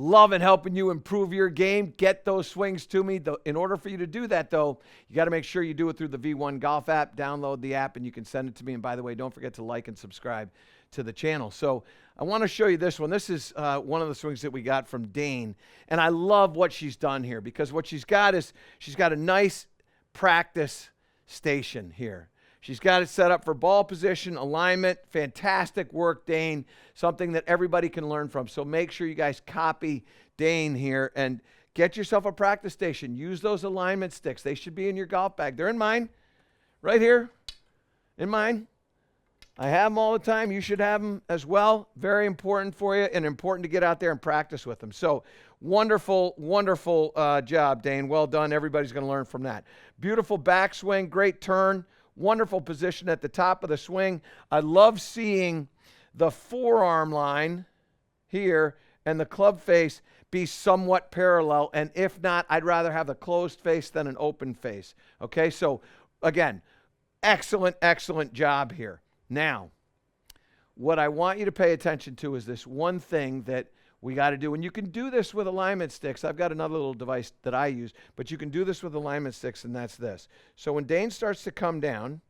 Loving helping you improve your game. Get those swings to me. In order for you to do that, though, you got to make sure you do it through the V1 Golf app. Download the app, and you can send it to me. And by the way, don't forget to like and subscribe to the channel. So I want to show you this one. This is one of the swings that we got from Dane. And I love what she's done here, because what she's got is she's got a nice practice station here. She's got it set up for ball position, alignment. Fantastic work, Dane. Something that everybody can learn from. So make sure you guys copy Dane here and get yourself a practice station. Use those alignment sticks. They should be in your golf bag. They're in mine, right here, in mine. I have them all the time. You should have them as well. Very important for you, and important to get out there and practice with them. So wonderful, wonderful job, Dane. Well done. Everybody's going to learn from that. Beautiful backswing, great turn. Wonderful position at the top of the swing. I love seeing the forearm line here and the club face be somewhat parallel. And if not, I'd rather have a closed face than an open face. Okay, so again, excellent, excellent job here. Now, what I want you to pay attention to is this one thing that we got to do. And you can do this with alignment sticks. I've got another little device that I use, but you can do this with alignment sticks, and that's this. So when Dane starts to come down,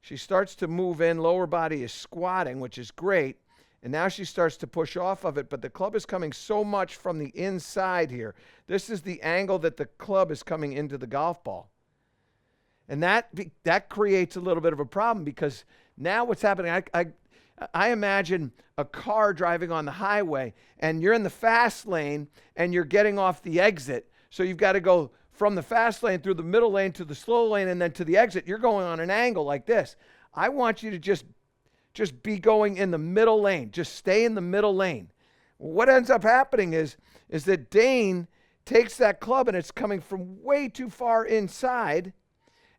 she starts to move in. Lower body is squatting, which is great. And now she starts to push off of it, but the club is coming so much from the inside here. This is the angle that the club is coming into the golf ball. And that creates a little bit of a problem, because now what's happening, I imagine a car driving on the highway, and you're in the fast lane and you're getting off the exit. So you've got to go from the fast lane through the middle lane to the slow lane and then to the exit. You're going on an angle like this. I want you to just be going in the middle lane. Just stay in the middle lane. What ends up happening is that Dane takes that club and it's coming from way too far inside,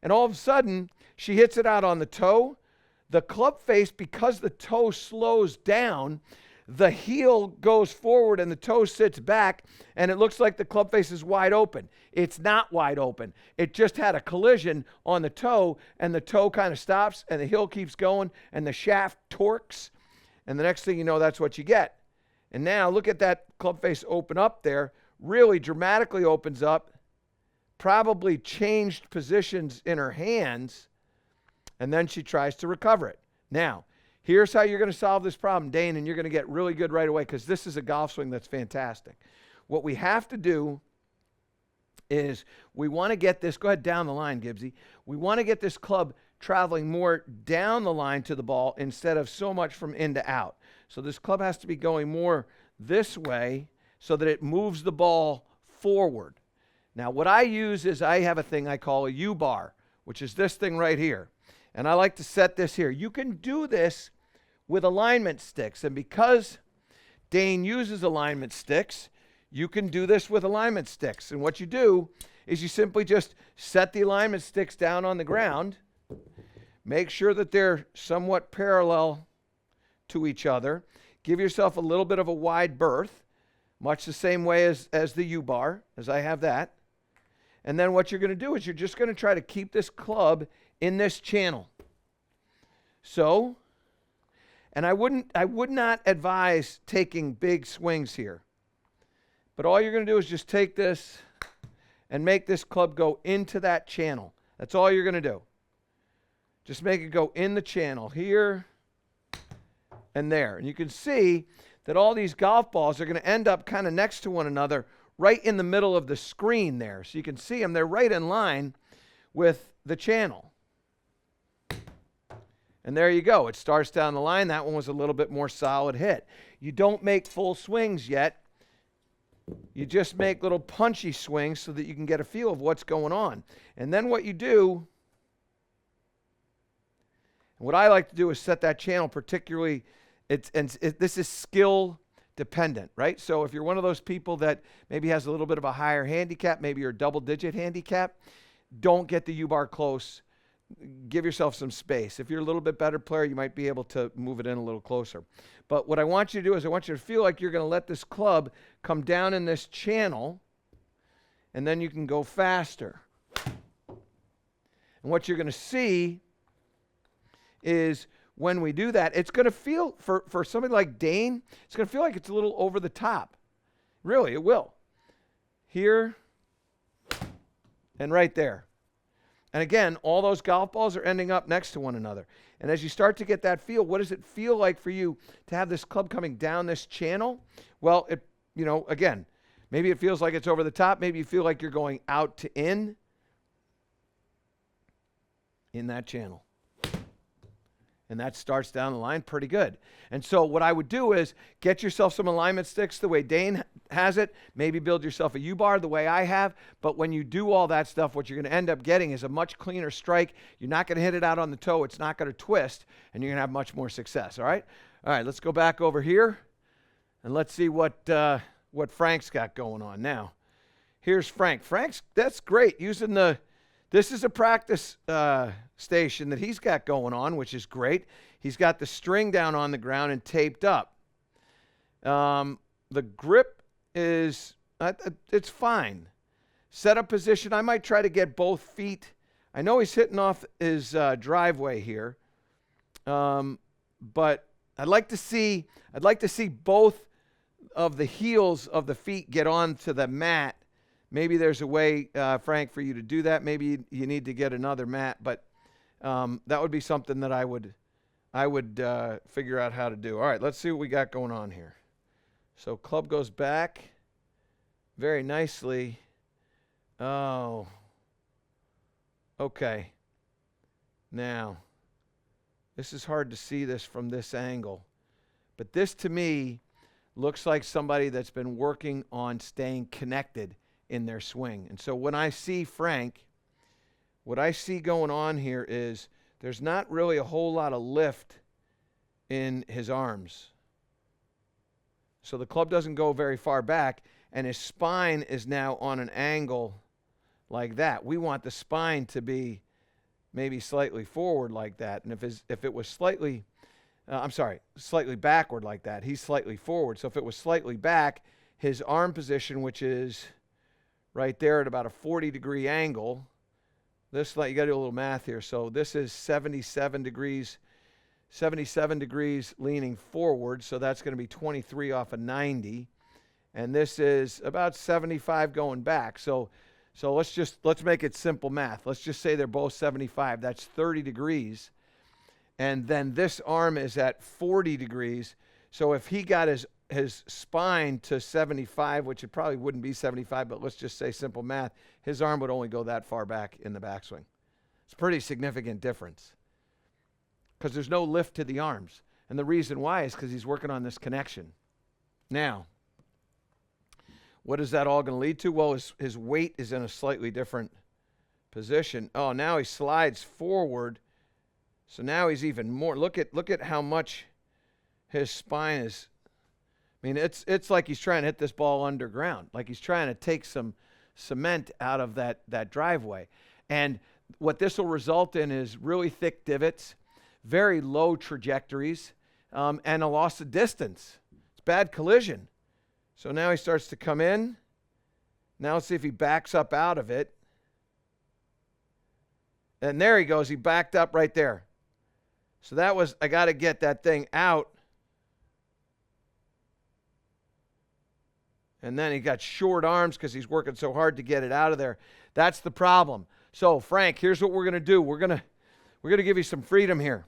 and all of a sudden she hits it out on the toe. The club face, because the toe slows down, the heel goes forward and the toe sits back, and it looks like the club face is wide open. It's not wide open. It just had a collision on the toe, and the toe kind of stops, and the heel keeps going, and the shaft torques, and the next thing you know, that's what you get. And now look at that club face open up there, really dramatically opens up, probably changed positions in her hands, and then she tries to recover it. Now, here's how you're going to solve this problem, Dane, and you're going to get really good right away, because this is a golf swing that's fantastic. What we have to do is we want to get this, go ahead down the line, Gibbsy. We want to get this club traveling more down the line to the ball instead of so much from in to out. So this club has to be going more this way so that it moves the ball forward. Now, what I use is I have a thing I call a U-bar, which is this thing right here. And I like to set this here. You can do this with alignment sticks. And because Dane uses alignment sticks, you can do this with alignment sticks. And what you do is you simply just set the alignment sticks down on the ground. Make sure that they're somewhat parallel to each other. Give yourself a little bit of a wide berth, much the same way as the U-bar, as I have that. And then what you're going to do is you're just going to try to keep this club in this channel. So, and I would not advise taking big swings here. But all you're going to do is just take this and make this club go into that channel. That's all you're going to do. Just make it go in the channel here and there. And you can see that all these golf balls are going to end up kind of next to one another right in the middle of the screen there. So you can see them. They're right in line with the channel. And there you go. It starts down the line. That one was a little bit more solid hit. You don't make full swings yet. You just make little punchy swings so that you can get a feel of what's going on. And then what you do, what I like to do is set that channel particularly, this is skill dependent, right? So if you're one of those people that maybe has a little bit of a higher handicap, maybe you're a double-digit handicap, don't get the U-bar close. Give yourself some space. If you're a little bit better player, you might be able to move it in a little closer. But what I want you to do is I want you to feel like you're going to let this club come down in this channel, and then you can go faster. And what you're going to see is when we do that, it's going to feel, for somebody like Dane, it's going to feel like it's a little over the top. Really, it will. Here and right there. And again, all those golf balls are ending up next to one another. And as you start to get that feel, what does it feel like for you to have this club coming down this channel? Well, again, maybe it feels like it's over the top. Maybe you feel like you're going out to in that channel. And that starts down the line pretty good. And so what I would do is get yourself some alignment sticks the way Dane has it. Maybe build yourself a U-bar the way I have. But when you do all that stuff, what you're going to end up getting is a much cleaner strike. You're not going to hit it out on the toe. It's not going to twist. And you're going to have much more success. All right? All right, let's go back over here. And let's see what Frank's got going on now. Here's Frank. That's great. This is a practice station that he's got going on, which is great. He's got the string down on the ground and taped up. The grip is, it's fine. Setup position, I might try to get both feet. I know he's hitting off his driveway here, but I'd like to see both of the heels of the feet get onto the mat. Maybe there's a way, Frank, for you to do that. Maybe you need to get another mat, but that would be something that I would figure out how to do. All right, let's see what we got going on here. So club goes back very nicely. Oh, okay. Now, this is hard to see this from this angle, but this to me looks like somebody that's been working on staying connected in their swing. And so when I see Frank, what I see going on here is there's not really a whole lot of lift in his arms. So the club doesn't go very far back, and his spine is now on an angle like that. We want the spine to be maybe slightly forward like that. And if it was slightly backward like that, he's slightly forward. So if it was slightly back, his arm position, which is right there at about a 40-degree angle. You got to do a little math here. So this is 77 degrees leaning forward. So that's going to be 23 off of 90. And this is about 75 going back. So let's make it simple math. Let's just say they're both 75. That's 30 degrees. And then this arm is at 40 degrees. So if he got his spine to 75, which it probably wouldn't be 75, but let's just say simple math, his arm would only go that far back in the backswing. It's a pretty significant difference because there's no lift to the arms. And the reason why is because he's working on this connection. Now, what is that all going to lead to? Well, his weight is in a slightly different position. Oh, now he slides forward. So now he's even more. Look at how much his spine is. I mean, it's like he's trying to hit this ball underground, like he's trying to take some cement out of that driveway. And what this will result in is really thick divots, very low trajectories, and a loss of distance. It's bad collision. So now he starts to come in. Now let's see if he backs up out of it. And there he goes. He backed up right there. So I got to get that thing out. And then he got short arms because he's working so hard to get it out of there. That's the problem. So, Frank, here's what we're going to do. We're going to give you some freedom here.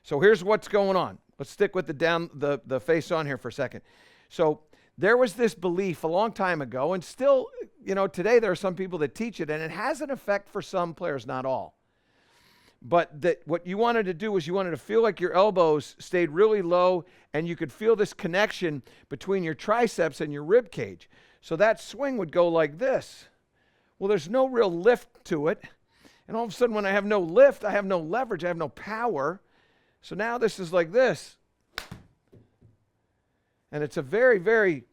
So here's what's going on. Let's stick with the face on here for a second. So there was this belief a long time ago, and still, today there are some people that teach it, and it has an effect for some players, not all. But what you wanted to do was you wanted to feel like your elbows stayed really low and you could feel this connection between your triceps and your rib cage. So that swing would go like this. Well, there's no real lift to it. And all of a sudden when I have no lift, I have no leverage, I have no power. So now this is like this. And it's a very, very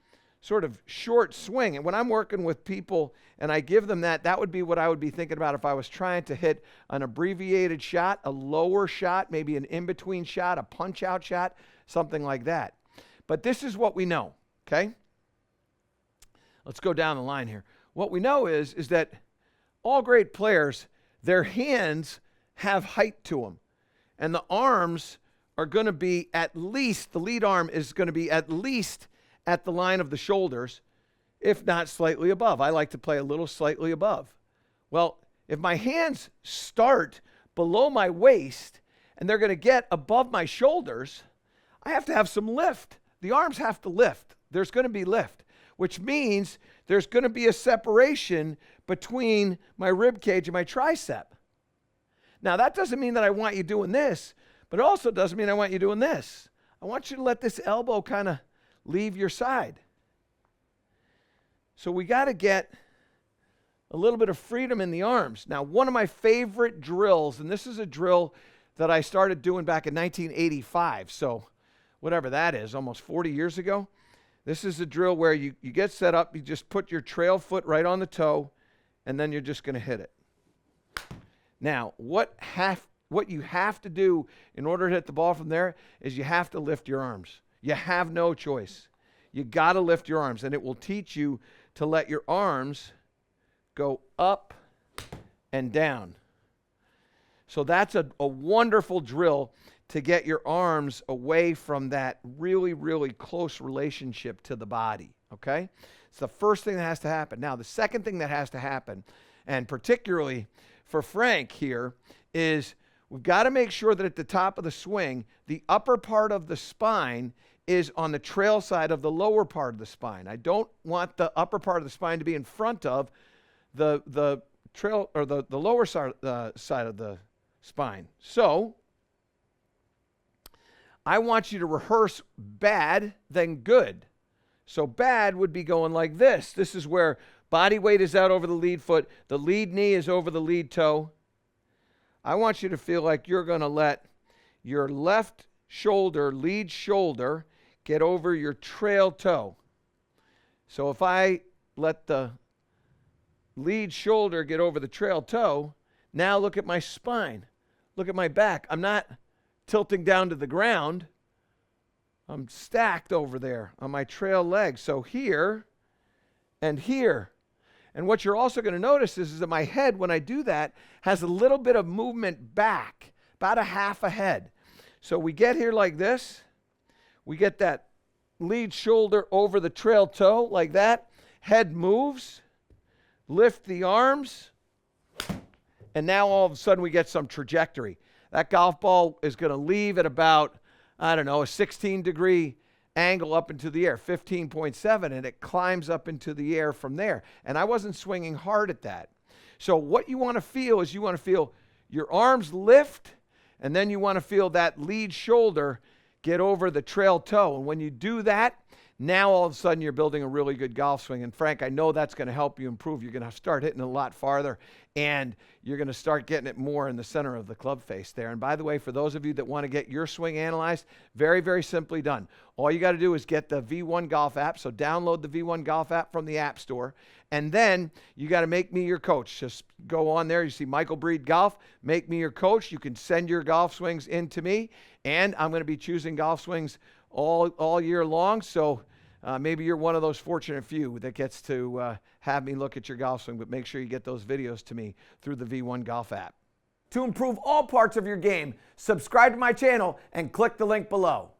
sort of short swing. And when I'm working with people and I give them that would be what I would be thinking about if I was trying to hit an abbreviated shot, a lower shot, maybe an in-between shot, a punch-out shot, something like that. But this is what we know, okay? Let's go down the line here. What we know is that all great players, their hands have height to them. And the arms are going to be at least, the lead arm is going to be at least at the line of the shoulders. if not slightly above. I like to play a little slightly above. Well, if my hands start below my waist and they're going to get above my shoulders, I have to have some lift. The arms have to lift. There's going to be lift, which means there's going to be a separation between my rib cage and my tricep. Now, that doesn't mean that I want you doing this, but it also doesn't mean I want you doing this. I want you to let this elbow kind of leave your side. So we got to get a little bit of freedom in the arms. Now, one of my favorite drills, and this is a drill that I started doing back in 1985, so whatever that is, almost 40 years ago. This is a drill where you get set up, you just put your trail foot right on the toe, and then you're just going to hit it. Now, what you have to do in order to hit the ball from there is you have to lift your arms. You have no choice. You got to lift your arms, and it will teach you to let your arms go up and down. So that's a wonderful drill to get your arms away from that really, really close relationship to the body, okay? It's the first thing that has to happen. Now, the second thing that has to happen, and particularly for Frank here, is we've got to make sure that at the top of the swing, the upper part of the spine is on the trail side of the lower part of the spine. I don't want the upper part of the spine to be in front of the trail or the lower side of the spine. So I want you to rehearse bad, then good. So bad would be going like this. This is where body weight is out over the lead foot. The lead knee is over the lead toe. I want you to feel like you're going to let your left shoulder, lead shoulder, get over your trail toe. So if I let the lead shoulder get over the trail toe, now look at my spine. Look at my back. I'm not tilting down to the ground. I'm stacked over there on my trail leg. So here and here. And what you're also going to notice is that my head, when I do that, has a little bit of movement back, about a half a head. So we get here like this. We get that lead shoulder over the trail toe like that. Head moves. Lift the arms. And now all of a sudden we get some trajectory. That golf ball is going to leave at about, I don't know, a 16-degree angle up into the air, 15.7, and it climbs up into the air from there. And I wasn't swinging hard at that. So what you want to feel is you want to feel your arms lift, and then you want to feel that lead shoulder get over the trail toe. And when you do that, now all of a sudden you're building a really good golf swing. And Frank, I know that's going to help you improve. You're going to start hitting it a lot farther, and you're going to start getting it more in the center of the club face there. And by the way, for those of you that want to get your swing analyzed, very, very simply done. All you got to do is get the V1 Golf app. So download the V1 Golf app from the App Store. And then you got to make me your coach. Just go on there. You see Michael Breed Golf. Make me your coach. You can send your golf swings in to me. And I'm going to be choosing golf swings all year long. So maybe you're one of those fortunate few that gets to have me look at your golf swing, but make sure you get those videos to me through the V1 Golf app. To improve all parts of your game, subscribe to my channel and click the link below.